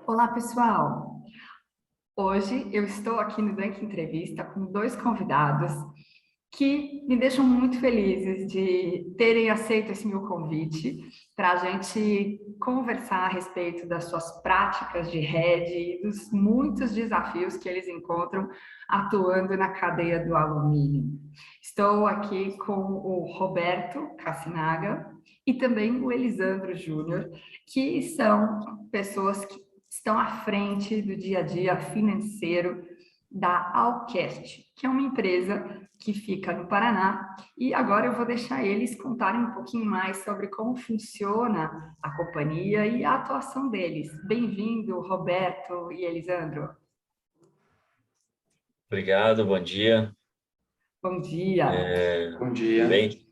Olá, pessoal! Hoje eu estou aqui no Dunk Entrevista com dois convidados que me deixam muito felizes de terem aceito esse meu convite para a gente conversar a respeito das suas práticas de rede e dos muitos desafios que eles encontram atuando na cadeia do alumínio. Estou aqui com o Roberto Cassinaga e também o Elisandro Júnior, que são pessoas que estão à frente do dia a dia financeiro da Alcast, que é uma empresa que fica no Paraná. E agora eu vou deixar eles contarem um pouquinho mais sobre como funciona a companhia e a atuação deles. Bem-vindo, Roberto e Elisandro. Obrigado, bom dia. Bom dia. Bom dia. Bem,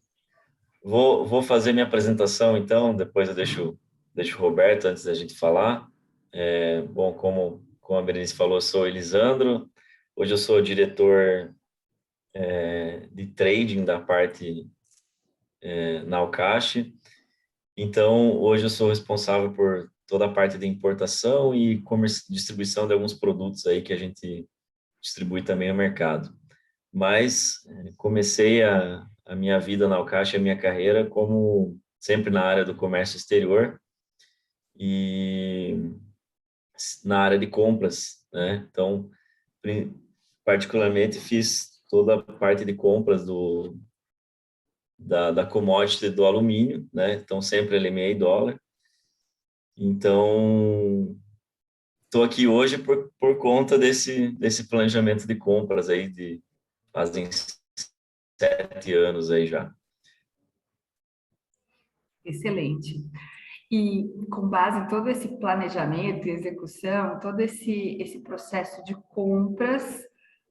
vou fazer minha apresentação, então, depois eu deixo o Roberto antes da gente falar. Bom, como a Berenice falou, eu sou Elisandro. Hoje eu sou diretor de trading da parte na Alcache. Então, hoje eu sou responsável por toda a parte de importação e distribuição de alguns produtos aí que a gente distribui também no mercado. Mas comecei a minha vida na Alcaixa, a minha carreira, como sempre na área do comércio exterior e na área de compras, né? Então, particularmente fiz toda a parte de compras da commodity do alumínio, né? Então, sempre LME e dólar. Então, estou aqui hoje por conta desse planejamento de compras aí fazem 7 anos aí já. Excelente. E com base em todo esse planejamento e execução, todo esse processo de compras,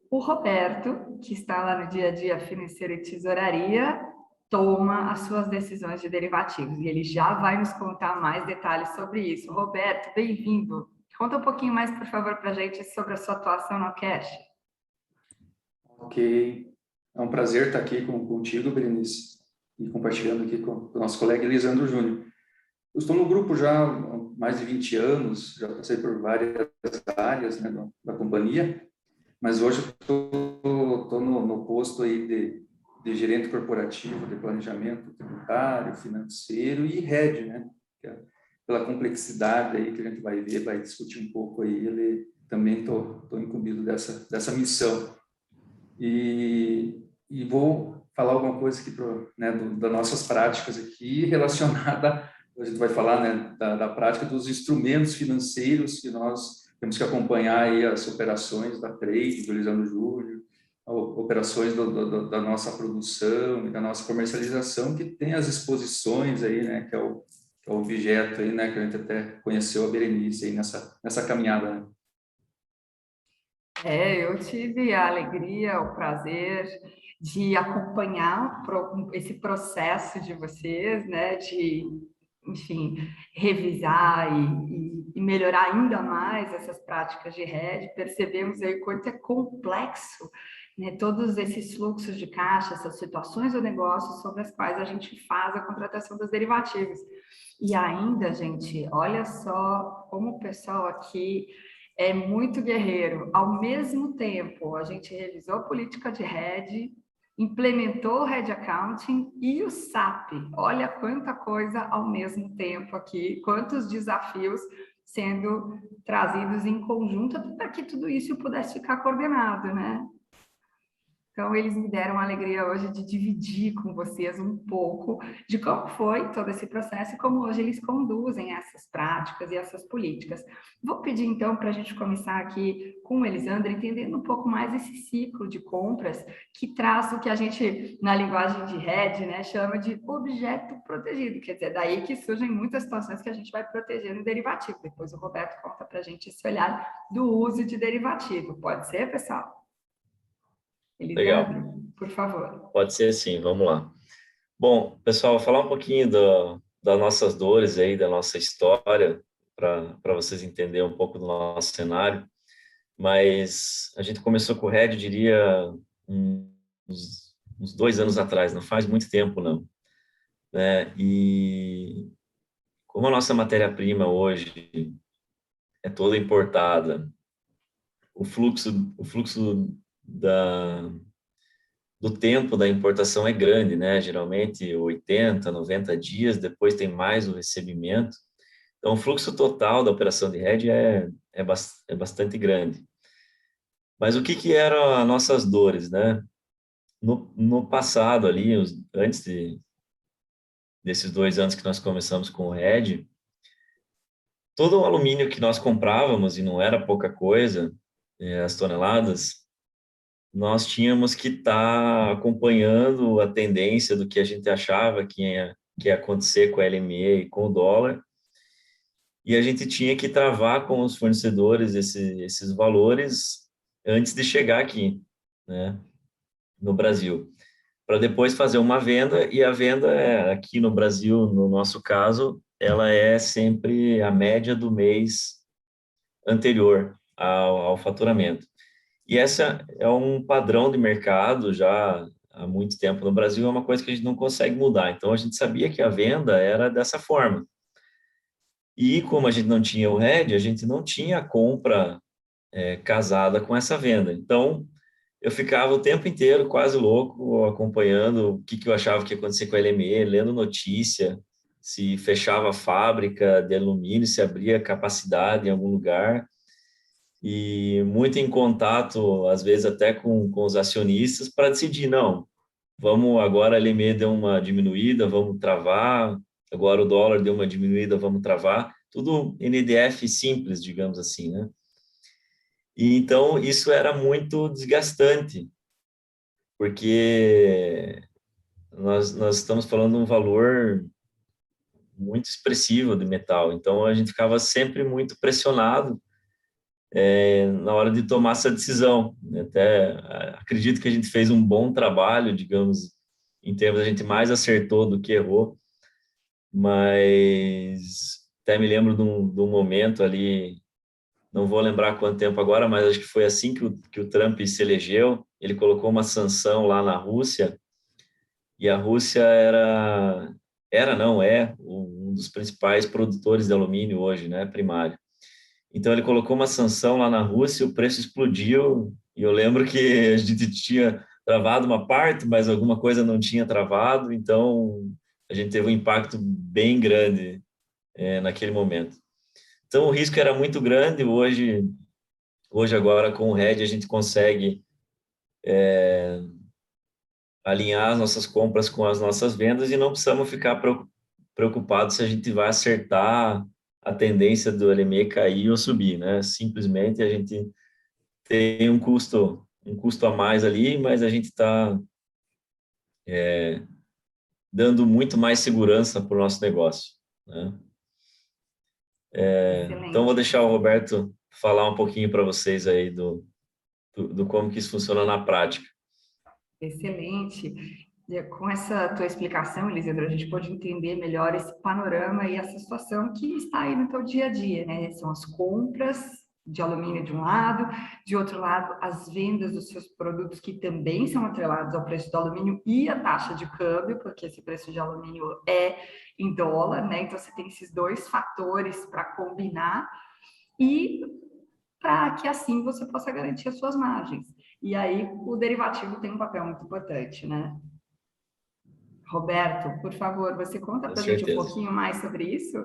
o Roberto, que está lá no dia a dia financeiro e tesouraria, toma as suas decisões de derivativos. E ele já vai nos contar mais detalhes sobre isso. Roberto, bem-vindo. Conta um pouquinho mais, por favor, para a gente sobre a sua atuação no Cash. Ok. É um prazer estar aqui contigo, Berenice, e compartilhando aqui com o nosso colega Elisandro Júnior. Eu estou no grupo já há mais de 20 anos, já passei por várias áreas, né, da companhia, mas hoje estou no posto aí de gerente corporativo, de planejamento tributário, financeiro e rede, né? Pela complexidade aí que a gente vai ver, vai discutir um pouco aí, ele também estou incumbido dessa missão. E vou falar alguma coisa aqui né, das nossas práticas aqui relacionada, a gente vai falar, né, da prática dos instrumentos financeiros que nós temos que acompanhar aí as operações da Trade, do Lisandro Júnior, operações da nossa produção e da nossa comercialização, que tem as exposições aí, né, que é o objeto aí, né, que a gente até conheceu a Berenice aí nessa caminhada, né? Eu tive a alegria, o prazer de acompanhar esse processo de vocês, né, de, enfim, revisar e melhorar ainda mais essas práticas de hedge. Percebemos aí o quanto é complexo, né, todos esses fluxos de caixa, essas situações do negócio sobre as quais a gente faz a contratação dos derivativos. E ainda, gente, olha só como o pessoal aqui é muito guerreiro. Ao mesmo tempo, a gente revisou a política de hedge, implementou o hedge accounting e o SAP. Olha quanta coisa ao mesmo tempo aqui, quantos desafios sendo trazidos em conjunto para que tudo isso pudesse ficar coordenado, né? Então, eles me deram a alegria hoje de dividir com vocês um pouco de como foi todo esse processo e como hoje eles conduzem essas práticas e essas políticas. Vou pedir, então, para a gente começar aqui com o Elisandro, entendendo um pouco mais esse ciclo de compras que traz o que a gente, na linguagem de hedge, né, chama de objeto protegido. Quer dizer, daí que surgem muitas situações que a gente vai proteger no derivativo. Depois o Roberto conta para a gente esse olhar do uso de derivativo. Pode ser, pessoal? Legal. Elisandro, por favor. Pode ser sim, vamos lá. Bom, pessoal, vou falar um pouquinho das nossas dores aí, da nossa história, para vocês entenderem um pouco do nosso cenário. Mas a gente começou com o Red, eu diria, uns 2 anos atrás, não faz muito tempo, não. Né? E como a nossa matéria-prima hoje é toda importada. O fluxo do tempo da importação é grande, né? Geralmente 80, 90 dias, depois tem mais o recebimento. Então, o fluxo total da operação de hedge é bastante grande. Mas o que eram as nossas dores, né? No passado ali, antes desses 2 anos que nós começamos com o hedge, todo o alumínio que nós comprávamos, e não era pouca coisa, as toneladas, nós tínhamos que estar acompanhando a tendência do que a gente achava que ia acontecer com a LME e com o dólar, e a gente tinha que travar com os fornecedores esses valores antes de chegar aqui, né, no Brasil, para depois fazer uma venda, e a venda aqui no Brasil, no nosso caso, ela é sempre a média do mês anterior ao faturamento. E essa é um padrão de mercado já há muito tempo no Brasil, é uma coisa que a gente não consegue mudar. Então, a gente sabia que a venda era dessa forma. E como a gente não tinha o hedge, a gente não tinha a compra casada com essa venda. Então, eu ficava o tempo inteiro quase louco, acompanhando o que eu achava que ia acontecer com a LME, lendo notícia, se fechava a fábrica de alumínio, se abria capacidade em algum lugar, e muito em contato, às vezes até com os acionistas, para decidir, não, vamos agora a LME deu uma diminuída, vamos travar, agora o dólar deu uma diminuída, vamos travar, tudo NDF simples, digamos assim, né? E então isso era muito desgastante, porque nós estamos falando de um valor muito expressivo de metal, então a gente ficava sempre muito pressionado na hora de tomar essa decisão. Até acredito que a gente fez um bom trabalho, digamos, em termos a gente mais acertou do que errou, mas até me lembro de um momento ali, não vou lembrar quanto tempo agora, mas acho que foi assim que o Trump se elegeu, ele colocou uma sanção lá na Rússia, e a Rússia não é um dos principais produtores de alumínio hoje, né, primário. Então, ele colocou uma sanção lá na Rússia, o preço explodiu, e eu lembro que a gente tinha travado uma parte, mas alguma coisa não tinha travado, então a gente teve um impacto bem grande naquele momento. Então, o risco era muito grande. Hoje agora, com o hedge, a gente consegue alinhar as nossas compras com as nossas vendas e não precisamos ficar preocupados se a gente vai acertar a tendência do LME cair ou subir, né? Simplesmente a gente tem um custo a mais ali, mas a gente está dando muito mais segurança para o nosso negócio, né? Então, vou deixar o Roberto falar um pouquinho para vocês aí do como que isso funciona na prática. Excelente. Com essa tua explicação, Elisandro, a gente pode entender melhor esse panorama e essa situação que está aí no teu dia a dia, né? São as compras de alumínio de um lado, de outro lado, as vendas dos seus produtos que também são atrelados ao preço do alumínio e a taxa de câmbio, porque esse preço de alumínio é em dólar, né? Então, você tem esses dois fatores para combinar e para que assim você possa garantir as suas margens. E aí o derivativo tem um papel muito importante, né? Roberto, por favor, você conta para a gente um pouquinho mais sobre isso?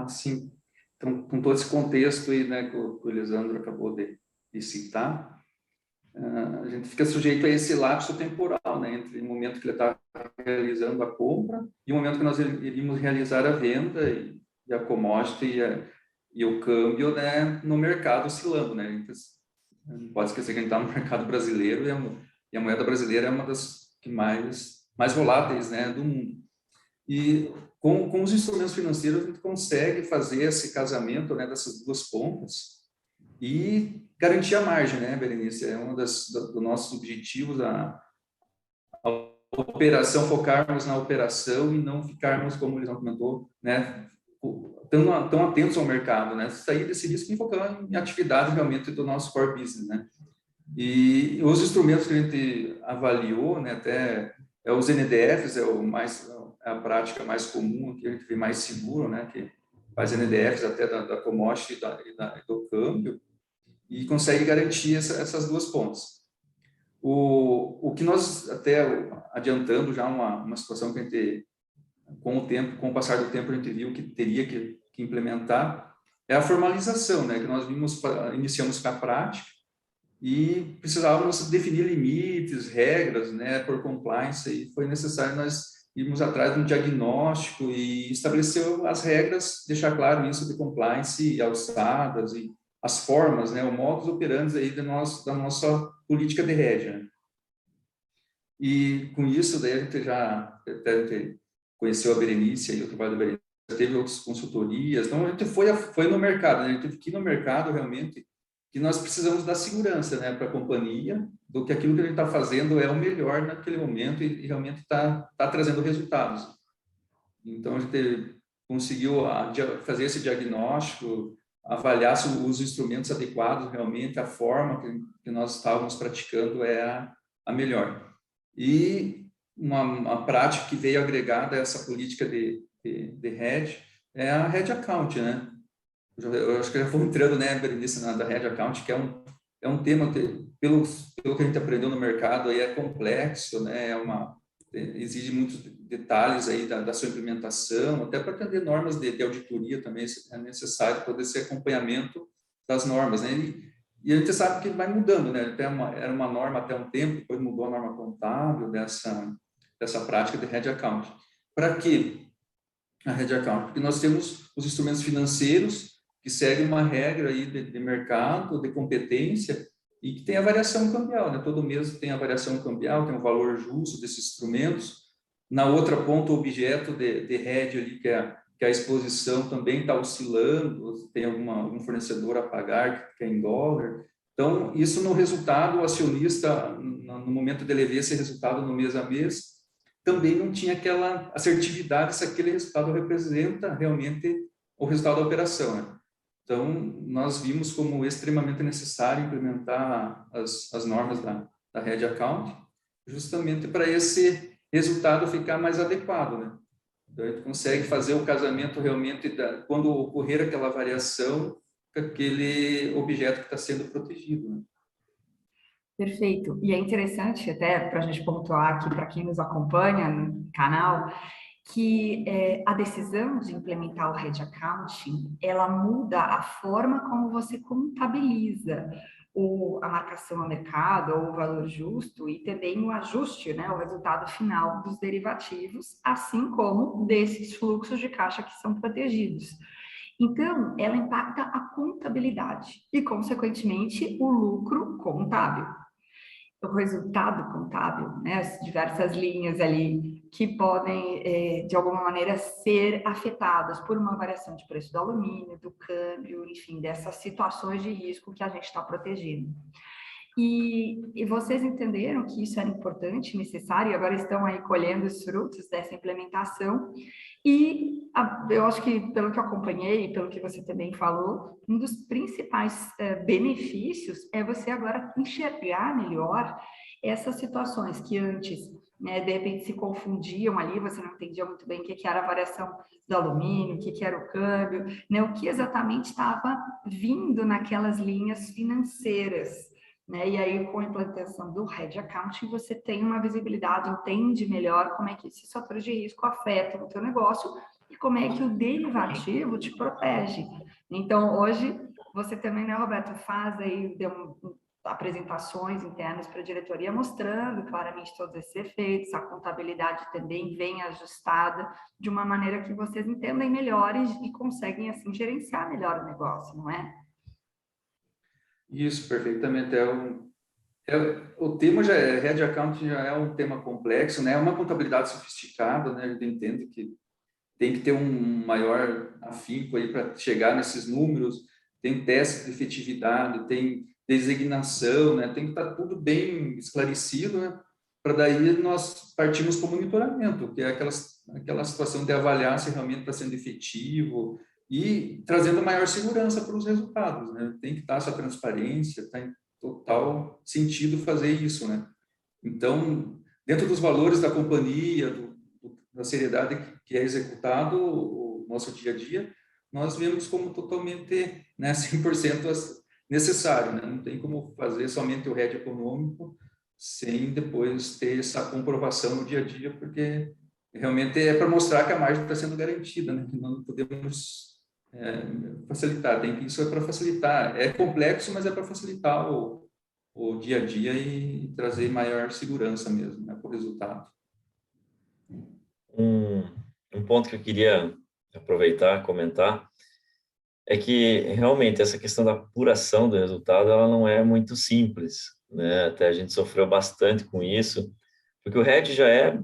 Sim. Então, com todo esse contexto aí, né, que o Elisandro acabou de citar, a gente fica sujeito a esse lapso temporal, né, entre o momento que ele está realizando a compra e o momento que nós iríamos realizar a venda e a commodity e o câmbio, né, no mercado oscilando, né? Então, não pode esquecer que a gente está no mercado brasileiro e a moeda brasileira é uma das que mais voláteis, né, do mundo. E com os instrumentos financeiros a gente consegue fazer esse casamento, né, dessas duas pontas e garantir a margem, né, Berenice? É um dos nossos objetivos, a operação, focarmos na operação e não ficarmos, como o Elisão comentou, né, tão atentos ao mercado, né? Sair desse risco e focar em atividade realmente do nosso core business, né? E os instrumentos que a gente avaliou, né, até os NDFs é a prática mais comum, que a gente vê mais seguro, né, que faz NDFs até da commodity e do câmbio, e consegue garantir essas duas pontas. O que nós, até adiantando já uma situação que a gente, com o passar do tempo, a gente viu que teria que implementar, é a formalização, né? Que nós iniciamos com a prática e precisávamos definir limites, regras, né? Por compliance, e foi necessário nós irmos atrás de um diagnóstico e estabelecer as regras, deixar claro isso de compliance, alçadas e as formas, né? O modus operandi aí da nossa política de hedge, né? E com isso, daí a gente já até conheceu a Berenice e o trabalho da Berenice, teve outras consultorias, então a gente foi no mercado, né? A gente teve que ir no mercado realmente, que nós precisamos dar segurança, né, para a companhia, do que aquilo que a gente está fazendo é o melhor naquele momento e realmente está trazendo resultados. Então a gente conseguiu fazer esse diagnóstico, avaliar se os instrumentos adequados realmente, a forma que nós estávamos praticando é a melhor. E uma prática que veio agregada a essa política de hedge é a hedge account, né? Eu acho que já fomos entrando, né, Berenice, da hedge account, que é um tema que, pelo que a gente aprendeu no mercado, aí é complexo, né? Exige muitos detalhes aí da sua implementação, até para atender normas de auditoria também é necessário todo esse acompanhamento das normas, né? E a gente sabe que vai mudando, né? Era uma norma até um tempo, depois mudou a norma contábil dessa prática de hedge account. Para quê a hedge account? Porque nós temos os instrumentos financeiros que seguem uma regra aí de mercado, de competência, e que tem a variação cambial, né? Todo mês tem a variação cambial, tem um valor justo desses instrumentos. Na outra ponta, o objeto de hedge ali, que é a exposição, também está oscilando, tem algum fornecedor a pagar que é em dólar. Então, isso no resultado, o acionista, no momento de ele ver esse resultado no mês a mês, também não tinha aquela assertividade se aquele resultado representa realmente o resultado da operação, né? Então, nós vimos como extremamente necessário implementar as normas da hedge account, justamente para esse resultado ficar mais adequado, né? Então, a gente consegue fazer o casamento realmente, quando ocorrer aquela variação, com aquele objeto que está sendo protegido, né? Perfeito. E é interessante, até para a gente pontuar aqui para quem nos acompanha no canal, que a decisão de implementar o Hedge Accounting, ela muda a forma como você contabiliza a marcação ao mercado ou o valor justo e também o ajuste, né, o resultado final dos derivativos, assim como desses fluxos de caixa que são protegidos. Então, ela impacta a contabilidade e, consequentemente, o lucro contábil. O resultado contábil, né, as diversas linhas ali que podem, de alguma maneira, ser afetadas por uma variação de preço do alumínio, do câmbio, enfim, dessas situações de risco que a gente está protegendo. E vocês entenderam que isso era importante, necessário, e agora estão aí colhendo os frutos dessa implementação. E eu acho que, pelo que eu acompanhei, pelo que você também falou, um dos principais benefícios é você agora enxergar melhor essas situações que antes, né, de repente se confundiam ali, você não entendia muito bem o que era a variação do alumínio, o que era o câmbio, né, o que exatamente estava vindo naquelas linhas financeiras. Né? E aí, com a implantação do Hedge Accounting, você tem uma visibilidade, entende melhor como é que esses fatores de risco afetam o teu negócio e como é que o derivativo te protege. Então, hoje, você também, né, Roberto, faz aí apresentações internas para a diretoria mostrando claramente todos esses efeitos, a contabilidade também vem ajustada de uma maneira que vocês entendem melhor e conseguem, assim, gerenciar melhor o negócio, não é? Isso, perfeitamente. O tema Hedge Accounting já é um tema complexo, né? É uma contabilidade sofisticada, né? A gente entende que tem que ter um maior afinco aí para chegar nesses números, tem teste de efetividade, tem designação, né? Tem que estar tudo bem esclarecido, né? Para daí nós partirmos para o monitoramento, que é aquela situação de avaliar se realmente está sendo efetivo e trazendo maior segurança para os resultados, né? Tem que estar essa transparência, está em total sentido fazer isso, né? Então, dentro dos valores da companhia, da seriedade que é executado o nosso dia a dia, nós vemos como totalmente, né, 100% necessário, né? Não tem como fazer somente o RED econômico sem depois ter essa comprovação no dia a dia, porque realmente é para mostrar que a margem está sendo garantida, né? Que não podemos facilitar, isso é para facilitar. É complexo, mas é para facilitar o dia a dia e trazer maior segurança mesmo, né, para o resultado. Um ponto que eu queria aproveitar, comentar, é que realmente essa questão da apuração do resultado, ela não é muito simples, né? Até a gente sofreu bastante com isso, porque o RED já é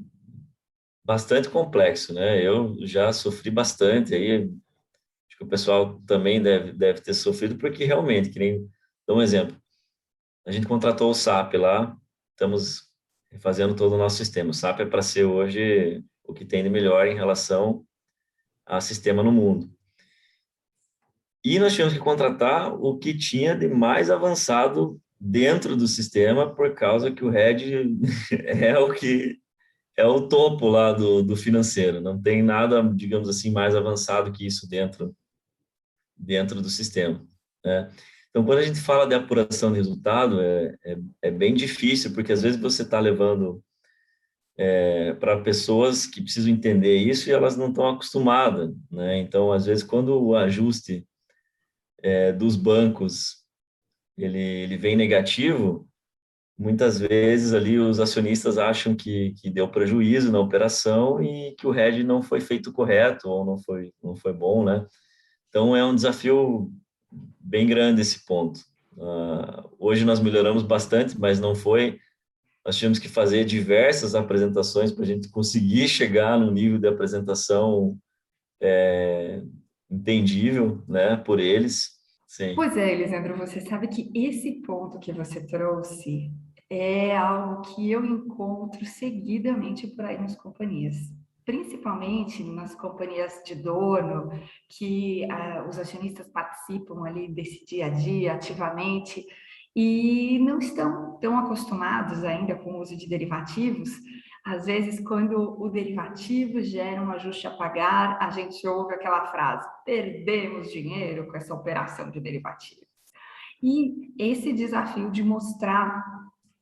bastante complexo, né? Eu já sofri bastante, aí acho que o pessoal também deve ter sofrido, porque realmente, que nem, dá um exemplo, a gente contratou o SAP lá, estamos fazendo todo o nosso sistema. O SAP é para ser hoje o que tem de melhor em relação a sistema no mundo. E nós tínhamos que contratar o que tinha de mais avançado dentro do sistema, por causa que o RED é o que é o topo lá do financeiro. Não tem nada, digamos assim, mais avançado que isso dentro do sistema, né? Então, quando a gente fala de apuração de resultado, é bem difícil, porque às vezes você está levando para pessoas que precisam entender isso e elas não estão acostumadas, né? Então, às vezes, quando o ajuste dos bancos ele vem negativo, muitas vezes ali os acionistas acham que deu prejuízo na operação e que o hedge não foi feito correto ou não foi bom, né? Então, é um desafio bem grande esse ponto. Hoje nós melhoramos bastante, mas não foi. Nós tivemos que fazer diversas apresentações para a gente conseguir chegar no nível de apresentação entendível, né, por eles. Sim. Pois é, Elisandro, você sabe que esse ponto que você trouxe é algo que eu encontro seguidamente por aí nas companhias, principalmente nas companhias de dono, que os acionistas participam ali desse dia a dia ativamente e não estão tão acostumados ainda com o uso de derivativos. Às vezes, quando o derivativo gera um ajuste a pagar, a gente ouve aquela frase: perdemos dinheiro com essa operação de derivativos. E esse desafio de mostrar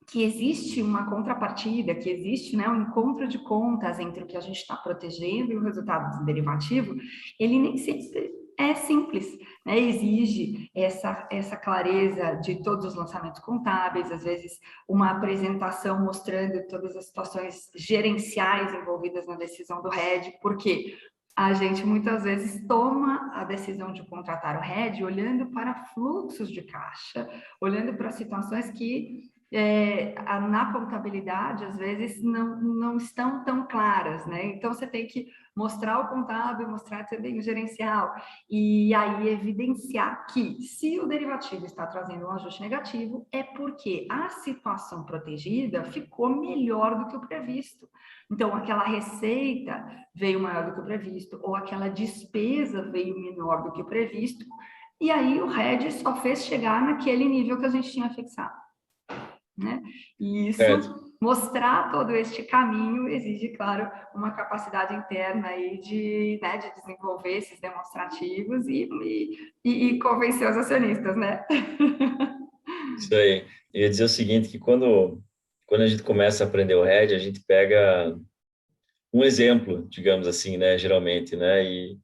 que existe uma contrapartida, que existe, né, um encontro de contas entre o que a gente está protegendo e o resultado do derivativo, ele nem sempre é simples, né? Exige essa clareza de todos os lançamentos contábeis, às vezes uma apresentação mostrando todas as situações gerenciais envolvidas na decisão do RED, porque a gente muitas vezes toma a decisão de contratar o RED olhando para fluxos de caixa, olhando para situações que na contabilidade, às vezes, não estão tão claras, né? Então, você tem que mostrar o contábil, mostrar também o gerencial, e aí evidenciar que, se o derivativo está trazendo um ajuste negativo, é porque a situação protegida ficou melhor do que o previsto. Então, aquela receita veio maior do que o previsto, ou aquela despesa veio menor do que o previsto, e aí o RED só fez chegar naquele nível que a gente tinha fixado, né? E isso, mostrar todo este caminho exige, claro, uma capacidade interna aí de desenvolver esses demonstrativos e convencer os acionistas, né? Isso aí. Eu ia dizer o seguinte, que quando a gente começa a aprender o RED, a gente pega um exemplo, digamos assim, né, geralmente, né, e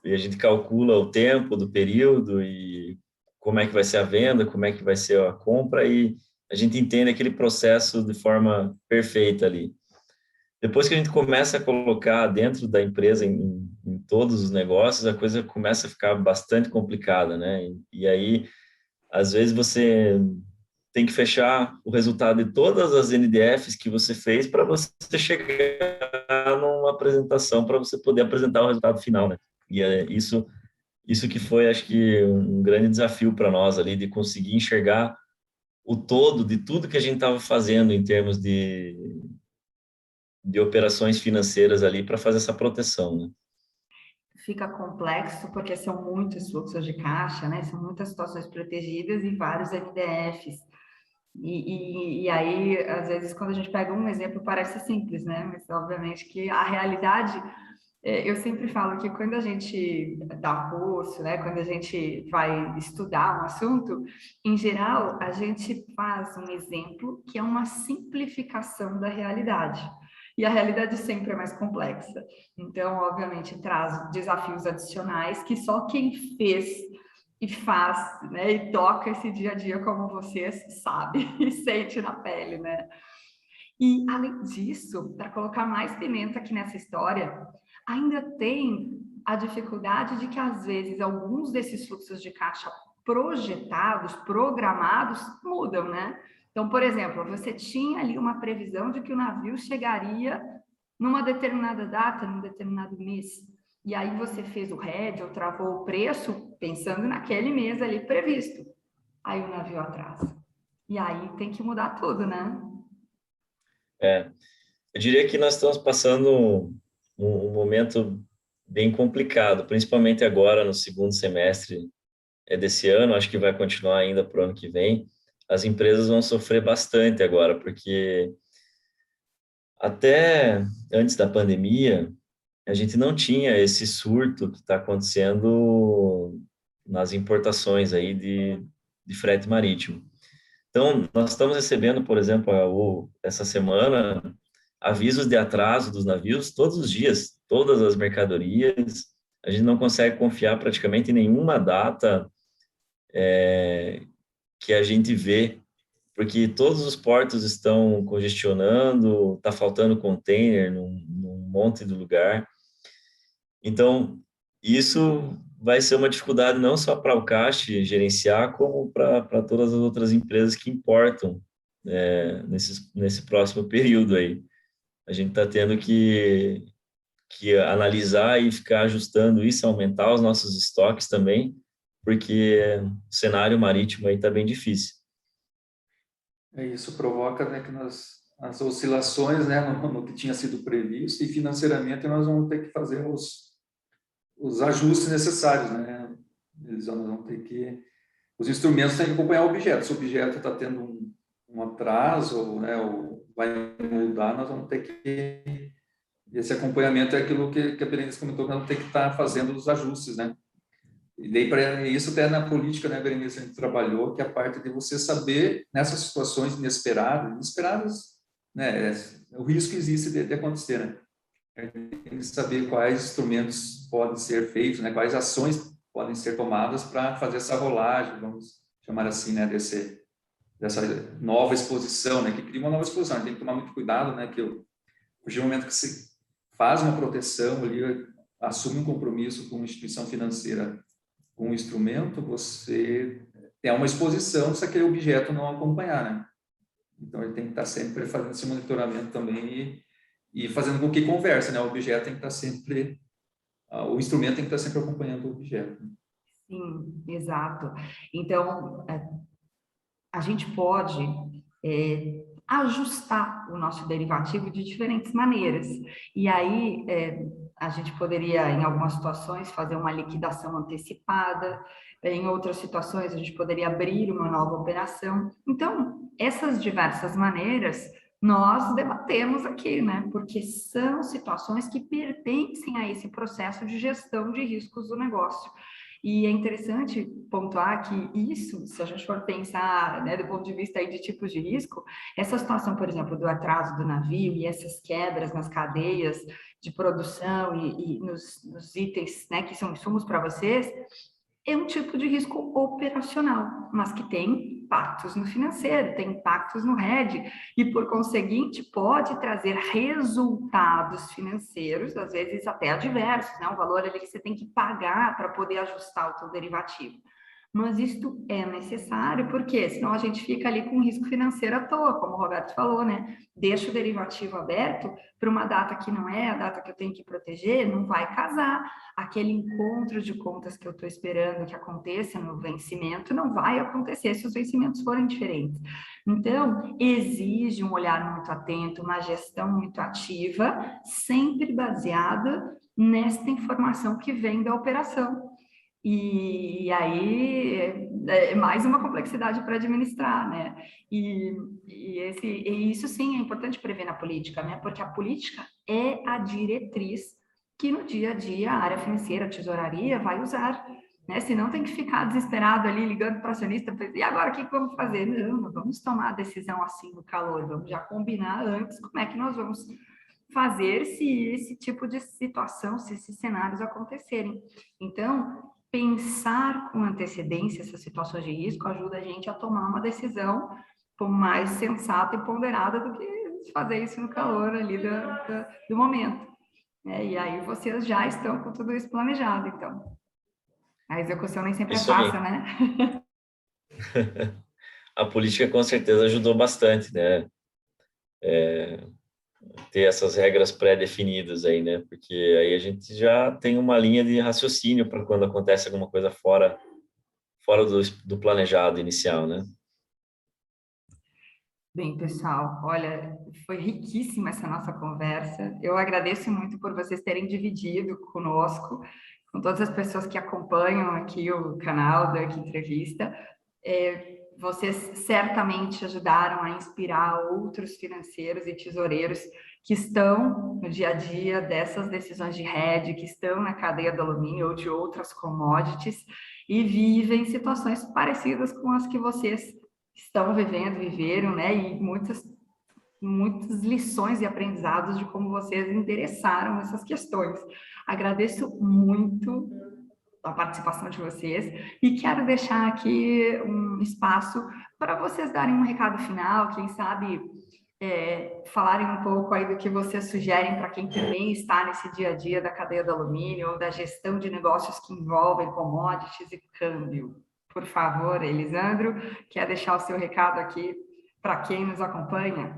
a gente calcula o tempo do período e como é que vai ser a venda, como é que vai ser a compra, e a gente entende aquele processo de forma perfeita ali. Depois que a gente começa a colocar dentro da empresa, em todos os negócios, a coisa começa a ficar bastante complicada, né? E aí, às vezes, você tem que fechar o resultado de todas as NDFs que você fez para você chegar numa apresentação, para você poder apresentar o resultado final, né? E é isso que foi, acho que, um grande desafio para nós ali, de conseguir enxergar o todo de tudo que a gente estava fazendo em termos de operações financeiras ali para fazer essa proteção, né? Fica complexo porque são muitos fluxos de caixa, né? São muitas situações protegidas e vários NDFs. E aí, às vezes, quando a gente pega um exemplo, parece simples, né? Mas, obviamente, que a realidade Eu sempre falo que quando a gente dá curso, né, quando a gente vai estudar um assunto, em geral, a gente faz um exemplo que é uma simplificação da realidade. E a realidade sempre é mais complexa. Então, obviamente, traz desafios adicionais que só quem fez e faz, né, e toca esse dia a dia como vocês sabe e sente na pele, né? E, além disso, para colocar mais pimenta aqui nessa história, ainda tem a dificuldade de que, às vezes, alguns desses fluxos de caixa projetados, programados, mudam, né? Então, por exemplo, você tinha ali uma previsão de que o navio chegaria numa determinada data, num determinado mês. E aí você fez o hedge ou travou o preço pensando naquele mês ali previsto. Aí o navio atrasa. E aí tem que mudar tudo, né? É, eu diria que nós estamos passando um momento bem complicado, principalmente agora no segundo semestre desse ano, acho que vai continuar ainda para o ano que vem. As empresas vão sofrer bastante agora, porque até antes da pandemia, a gente não tinha esse surto que está acontecendo nas importações aí de frete marítimo. Então, nós estamos recebendo, por exemplo, essa semana, avisos de atraso dos navios todos os dias, todas as mercadorias. A gente não consegue confiar praticamente em nenhuma data que a gente vê, porque todos os portos estão congestionando, está faltando container num monte de lugar. Então, isso vai ser uma dificuldade não só para o Cash gerenciar, como para todas as outras empresas que importam nesse próximo período aí. A gente está tendo que analisar e ficar ajustando isso, aumentar os nossos estoques também, porque o cenário marítimo aí está bem difícil. Isso provoca, né, que as oscilações, né, no que tinha sido previsto, e financeiramente nós vamos ter que fazer os ajustes necessários, né? Eles vão ter que... Os instrumentos têm que acompanhar o objeto. Se o objeto está tendo um atraso, né, ou vai mudar, nós vamos ter que... Esse acompanhamento é aquilo que a Berenice comentou, que nós vamos ter que estar fazendo os ajustes, né? E daí, para isso, até na política, né, Berenice, a gente trabalhou, que é a parte de você saber, nessas situações inesperadas, né, o risco existe de acontecer, né? Tem que saber quais instrumentos podem ser feitos, né, quais ações podem ser tomadas para fazer essa rolagem, vamos chamar assim, né, dessa nova exposição, né, que cria uma nova exposição. A gente tem que tomar muito cuidado, né, que no momento que se faz uma proteção ali, assume um compromisso com uma instituição financeira, com um instrumento, você tem uma exposição se aquele objeto não acompanhar, né? Então, ele tem que estar sempre fazendo esse monitoramento também e fazendo com que converse, né? O objeto tem que estar sempre, o instrumento tem que estar sempre acompanhando o objeto. Sim, exato. Então, a gente pode ajustar o nosso derivativo de diferentes maneiras. E aí, a gente poderia, em algumas situações, fazer uma liquidação antecipada, em outras situações, a gente poderia abrir uma nova operação. Então, essas diversas maneiras nós debatemos aqui, né? Porque são situações que pertencem a esse processo de gestão de riscos do negócio. E é interessante pontuar que isso, se a gente for pensar, né, do ponto de vista aí de tipos de risco, essa situação, por exemplo, do atraso do navio e essas quebras nas cadeias de produção e nos itens, né, que são insumos para vocês, é um tipo de risco operacional, mas que tem impactos no financeiro, tem impactos no RED, e por conseguinte pode trazer resultados financeiros, às vezes até adversos, né? Um valor ali que você tem que pagar para poder ajustar o seu derivativo. Mas isto é necessário, porque senão a gente fica ali com risco financeiro à toa, como o Roberto falou, né? Deixa o derivativo aberto para uma data que não é a data que eu tenho que proteger, não vai casar. Aquele encontro de contas que eu estou esperando que aconteça no vencimento não vai acontecer se os vencimentos forem diferentes. Então, exige um olhar muito atento, uma gestão muito ativa, sempre baseada nesta informação que vem da operação. E aí é mais uma complexidade para administrar, né? E isso sim é importante prever na política, né? Porque a política é a diretriz que no dia a dia a área financeira, a tesouraria vai usar, né? Senão tem que ficar desesperado ali, ligando para o acionista, e agora o que vamos fazer? Não vamos tomar a decisão assim no calor, vamos já combinar antes como é que nós vamos fazer se esse tipo de situação, se esses cenários acontecerem. Então, pensar com antecedência essas situações de risco ajuda a gente a tomar uma decisão mais sensata e ponderada do que fazer isso no calor ali do momento. E aí vocês já estão com tudo isso planejado, então. A execução nem sempre é Isso aí. fácil, né? A política com certeza ajudou bastante, né? Ter essas regras pré-definidas aí, né? Porque aí a gente já tem uma linha de raciocínio para quando acontece alguma coisa fora do planejado inicial, né? Bem, pessoal, olha, foi riquíssima essa nossa conversa. Eu agradeço muito por vocês terem dividido conosco, com todas as pessoas que acompanham aqui o canal da Aqui Entrevista. Vocês certamente ajudaram a inspirar outros financeiros e tesoureiros que estão no dia a dia dessas decisões de hedge, que estão na cadeia do alumínio ou de outras commodities e vivem situações parecidas com as que vocês estão vivendo, viveram, né? E muitas lições e aprendizados de como vocês endereçaram essas questões. Agradeço muito a participação de vocês e quero deixar aqui um espaço para vocês darem um recado final, quem sabe falarem um pouco aí do que vocês sugerem para quem também está nesse dia a dia da cadeia do alumínio ou da gestão de negócios que envolvem commodities e câmbio. Por favor, Elisandro, quer deixar o seu recado aqui para quem nos acompanha?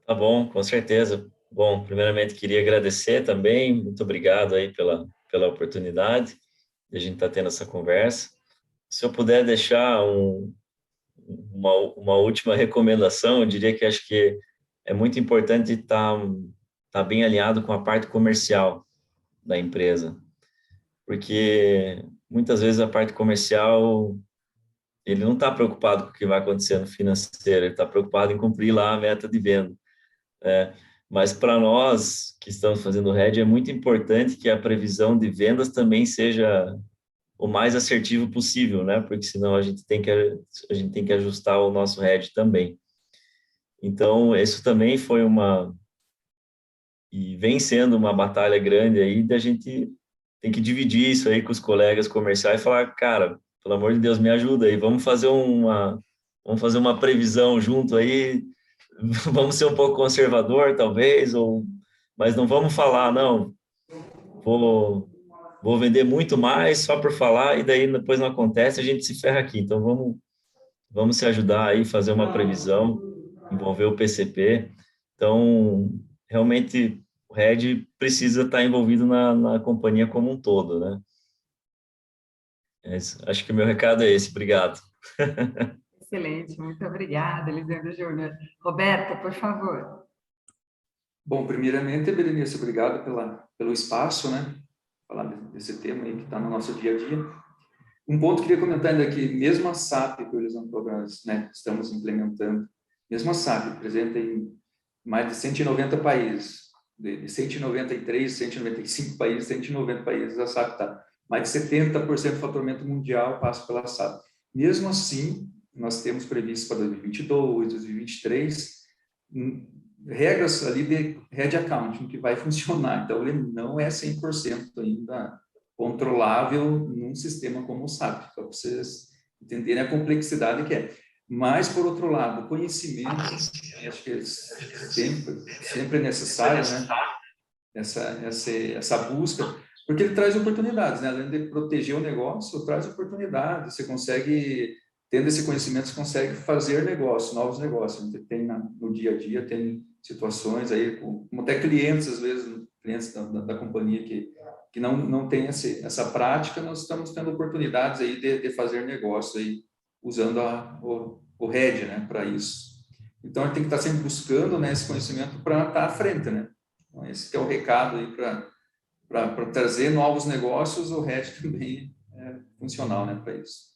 Tá bom, com certeza. Bom, primeiramente queria agradecer também, muito obrigado aí pela oportunidade de a gente estar tendo essa conversa. Se eu puder deixar uma última recomendação, eu diria que acho que é muito importante estar bem alinhado com a parte comercial da empresa, porque muitas vezes a parte comercial ele não está preocupado com o que vai acontecer no financeiro, ele está preocupado em cumprir lá a meta de venda. Mas para nós que estamos fazendo hedge, é muito importante que a previsão de vendas também seja o mais assertivo possível, né? Porque senão a gente tem que ajustar o nosso hedge também. Então, isso também foi e vem sendo uma batalha grande aí, da gente tem que dividir isso aí com os colegas comerciais e falar, cara, pelo amor de Deus, me ajuda aí, vamos fazer uma previsão junto aí, vamos ser um pouco conservador, talvez, mas não vamos falar, não, vou vender muito mais só por falar, e daí depois não acontece, a gente se ferra aqui. Então, vamos se ajudar aí, fazer uma previsão, envolver o PCP. Então, realmente, o RED precisa estar envolvido na companhia como um todo, né? Acho que o meu recado é esse. Obrigado. Excelente, muito obrigada, Elisandro Júnior. Roberto, por favor. Bom, primeiramente, Berenice, obrigado pelo espaço, né? Falar desse tema aí que está no nosso dia a dia. Um ponto que eu queria comentar ainda aqui, mesmo a SAP que o Elisandro, né, estamos implementando, mesmo a SAP, presente em mais de 190 países, de 193, 195 países, 190 países, a SAP está. Mais de 70% do faturamento mundial passa pela SAP. Mesmo assim, nós temos previsto para 2022, 2023, regras ali de head accounting que vai funcionar. Então, ele não é 100% ainda controlável num sistema como o SAP, para vocês entenderem a complexidade que é. Mas, por outro lado, conhecimento, acho que é sempre necessário, né? Essa busca, porque ele traz oportunidades, né? Além de proteger o negócio, traz oportunidades. Você consegue, tendo esse conhecimento, você consegue fazer negócio, novos negócios. Você tem no dia a dia, tem situações aí, como até clientes, às vezes, clientes da companhia que não tem essa prática, nós estamos tendo oportunidades aí de fazer negócio aí, usando o RED, né, para isso. Então, a gente tem que estar sempre buscando, né, esse conhecimento para estar à frente, né? Então, esse que é o recado aí para trazer novos negócios, o RED também é funcional, né, para isso.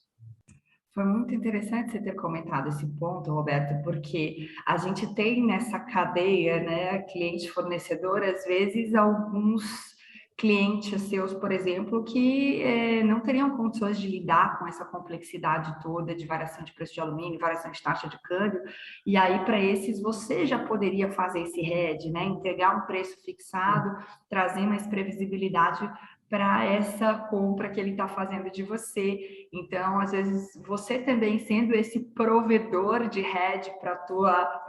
Foi muito interessante você ter comentado esse ponto, Roberto, porque a gente tem nessa cadeia, né, cliente-fornecedor, às vezes, alguns clientes seus, por exemplo, que não teriam condições de lidar com essa complexidade toda de variação de preço de alumínio, variação de taxa de câmbio, e aí para esses você já poderia fazer esse hedge, né? Entregar um preço fixado, trazer mais previsibilidade para essa compra que ele está fazendo de você. Então, às vezes, você também sendo esse provedor de hedge para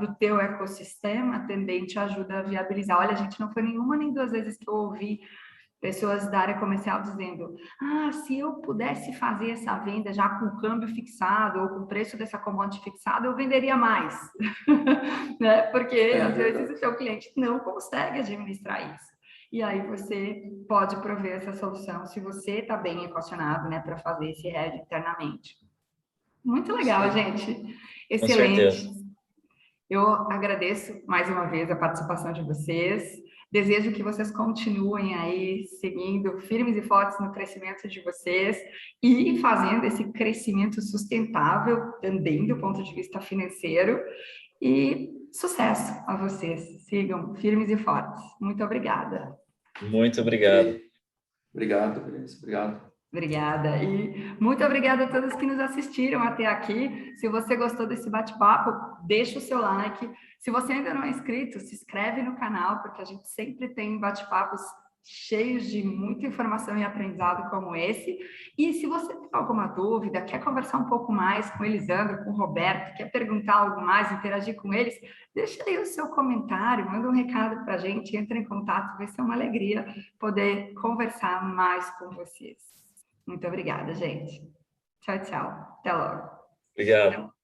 o teu ecossistema, também te ajuda a viabilizar. Olha, gente, não foi nenhuma nem duas vezes que eu ouvi pessoas da área comercial dizendo: se eu pudesse fazer essa venda já com o câmbio fixado ou com o preço dessa commodity fixado, eu venderia mais. Né? Porque às vezes o seu cliente não consegue administrar isso. E aí você pode prover essa solução se você está bem equacionado, né, para fazer esse hedge internamente. Muito legal, gente. Excelente. Eu agradeço mais uma vez a participação de vocês. Desejo que vocês continuem aí seguindo firmes e fortes no crescimento de vocês e fazendo esse crescimento sustentável também do ponto de vista financeiro. E sucesso a vocês. Sigam firmes e fortes. Muito obrigada. Muito obrigado. Obrigado, Berenice. Obrigado. Obrigada. E muito obrigada a todos que nos assistiram até aqui. Se você gostou desse bate-papo, deixa o seu like. Se você ainda não é inscrito, se inscreve no canal, porque a gente sempre tem bate-papos cheios de muita informação e aprendizado como esse. E se você tem alguma dúvida, quer conversar um pouco mais com o Elisandro, com o Roberto, quer perguntar algo mais, interagir com eles, deixa aí o seu comentário, manda um recado para a gente, entra em contato, vai ser uma alegria poder conversar mais com vocês. Muito obrigada, gente. Tchau, tchau. Até logo. Obrigado.